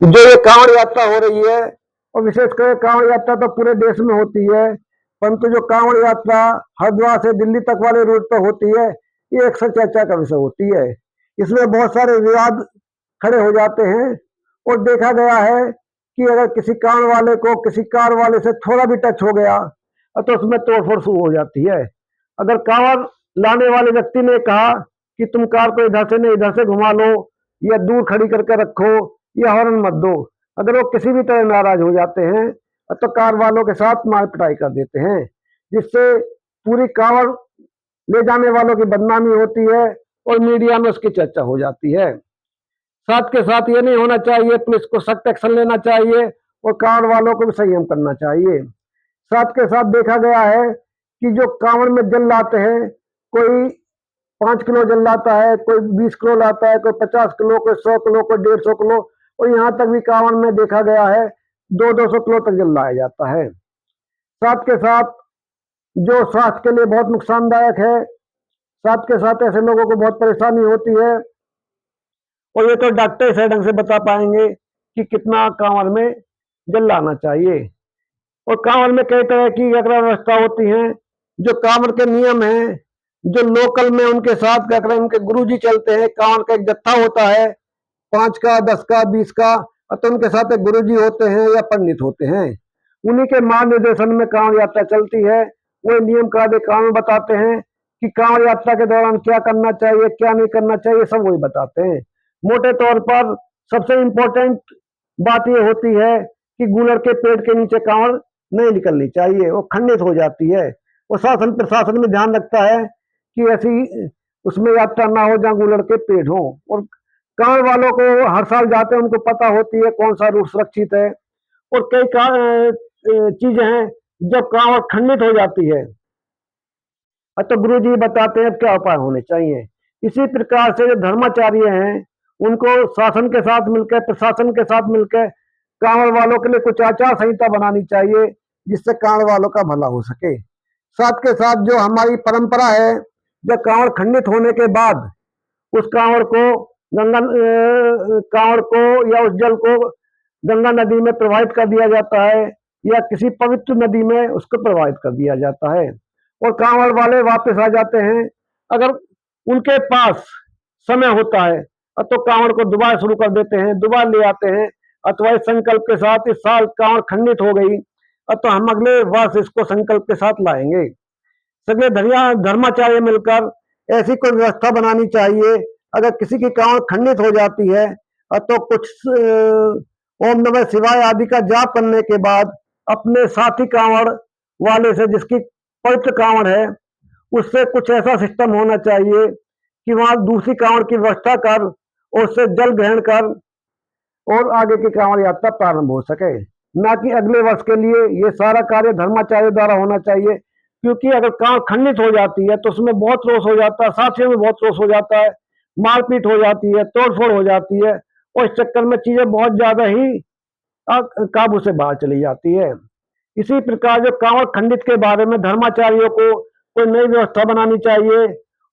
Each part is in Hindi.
जो ये कांवड़ यात्रा हो रही है, और विशेषकर कांवड़ यात्रा तो पूरे देश में होती है, परंतु जो कांवड़ यात्रा हरिद्वार से दिल्ली तक वाले रूट पर होती है, ये अक्सर चर्चा का विषय होती है। इसमें बहुत सारे विवाद खड़े हो जाते हैं, और देखा गया है कि अगर किसी कार वाले को किसी कार वाले से थोड़ा भी टच हो गया तो उसमें तोड़फोड़ शुरू हो जाती है। अगर कांवड़ लाने वाले व्यक्ति ने कहा कि तुम कार को इधर से नहीं इधर से घुमा लो, या दूर खड़ी करके रखो, या हॉर्न मत दो, अगर वो किसी भी तरह नाराज हो जाते हैं तो कार वालों के साथ मार पिटाई कर देते हैं, जिससे पूरी कांवड़ ले जाने वालों की बदनामी होती है और मीडिया में उसकी चर्चा हो जाती है। साथ के साथ ये नहीं होना चाहिए, पुलिस को सख्त एक्शन लेना चाहिए और कांवड़ वालों को भी संयम करना चाहिए। साथ के साथ देखा गया है कि जो कांवड़ में जल लाते हैं, कोई 5 किलो जल लाता है, कोई 20 किलो लाता है, कोई 50 किलो, कोई 100 किलो, कोई 150 किलो, और यहाँ तक भी कांवड़ में देखा गया है 200-200 किलो तक जल लाया जाता है। साथ के साथ जो स्वास्थ्य के लिए बहुत नुकसानदायक है, साथ के साथ ऐसे लोगों को बहुत परेशानी होती है, और ये तो डॉक्टर सही ढंग से बता पाएंगे कि कितना कांवड़ में जल लाना चाहिए। और कांवड़ में कई तरह की व्यवस्था होती है। जो कांवड़ के नियम हैं, जो लोकल में उनके साथ क्या करें, उनके गुरुजी चलते हैं, कांवड़ का एक जत्था होता है, 5 का, 10 का, 20 का, तो उनके साथ एक गुरुजी होते हैं या पंडित होते हैं। उन्हीं के मार्गदर्शन में कांवड़ यात्रा चलती है। वो नियम कायदे कानून बताते हैं कि कांवड़ यात्रा के दौरान क्या करना चाहिए, क्या नहीं करना चाहिए, सब वही बताते हैं। मोटे तौर पर सबसे इम्पोर्टेंट बात ये होती है कि गूलर के पेड़ के नीचे कांवड़ नहीं निकलनी चाहिए, वो खंडित हो जाती है। और शासन प्रशासन में ध्यान रखता है कि ऐसी उसमें यात्रा ना हो जहाँ गूलर के पेड़ हो। और कांवड़ वालों को हर साल जाते हैं, उनको पता होती है कौन सा रूट सुरक्षित है। और कई चीजें हैं, जब कांवड़ खंडित हो जाती है तो गुरु जी बताते हैं क्या उपाय होने चाहिए। इसी प्रकार से जो धर्माचार्य हैं, उनको शासन के साथ मिलकर, प्रशासन के साथ मिलकर कांवड़ वालों के लिए कुछ आचार संहिता बनानी चाहिए, जिससे कांवड़ वालों का भला हो सके। साथ के साथ जो हमारी परंपरा है, जब कांवड़ खंडित होने के बाद उस कांवड़ को कांवड़ को या उस जल को गंगा नदी में प्रवाहित कर दिया जाता है, या किसी पवित्र नदी में उसको प्रवाहित कर दिया जाता है, और कांवड़ वाले वापस आ जाते हैं। अगर उनके पास समय होता है तो कांवड़ को दोबारा शुरू कर देते हैं, दोबारा ले आते हैं, अथवा इस संकल्प के साथ इस साल कांवड़ खंडित हो गई तो हम अगले वर्ष इसको संकल्प के साथ लाएंगे। सगले धर्माचार्य मिलकर ऐसी कोई व्यवस्था बनानी चाहिए। अगर किसी की कांवड़ खंडित हो जाती है तो कुछ ओम नमः शिवाय आदि का जाप करने के बाद अपने साथी कांवड़ वाले से, जिसकी पवित्र कांवड़ है, उससे कुछ ऐसा सिस्टम होना चाहिए कि वहां दूसरी कांवड़ की व्यवस्था कर और उससे जल ग्रहण कर और आगे की कांवड़ यात्रा प्रारंभ हो सके। ना कि अगले वर्ष के लिए ये सारा कार्य धर्माचार्य द्वारा होना चाहिए, क्योंकि अगर कांवड़ खंडित हो जाती है तो उसमें बहुत रोष हो जाता है, साथियों में बहुत रोष हो जाता है, मारपीट हो जाती है, तोड़फोड़ हो जाती है, और इस चक्कर में चीजें बहुत ज्यादा ही काबू से बाहर चली जाती है। इसी प्रकार जो कांवड़ खंडित के बारे में धर्माचार्यों को कोई नई व्यवस्था बनानी चाहिए।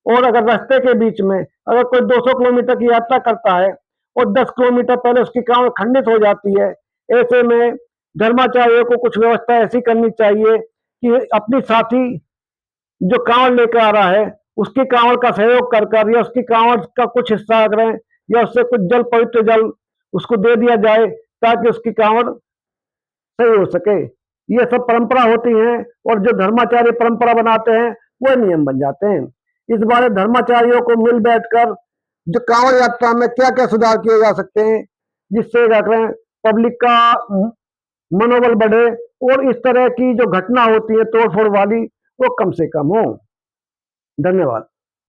और अगर रास्ते के बीच में अगर कोई 200 किलोमीटर की यात्रा करता है और 10 किलोमीटर पहले उसकी कांवड़ खंडित हो जाती है, ऐसे में धर्माचार्यों को कुछ व्यवस्था ऐसी करनी चाहिए कि अपनी साथी जो कांवड़ लेकर आ रहा है उसकी कांवड़ का सहयोग कर या उसकी कांवड़ का कुछ हिस्सा करें, या उससे कुछ जल, पवित्र जल उसको दे दिया जाए, ताकि उसकी कांवड़ सही हो सके। ये सब परंपरा होती है, और जो धर्माचार्य परंपरा बनाते हैं वो नियम बन जाते हैं। इस बारे धर्माचार्यों को मिल बैठकर जो कांवड़ यात्रा में क्या क्या सुधार किए जा सकते हैं, जिससे क्या करें पब्लिक का मनोबल बढ़े, और इस तरह की जो घटना होती है तोड़फोड़ वाली वो कम से कम हो। धन्यवाद।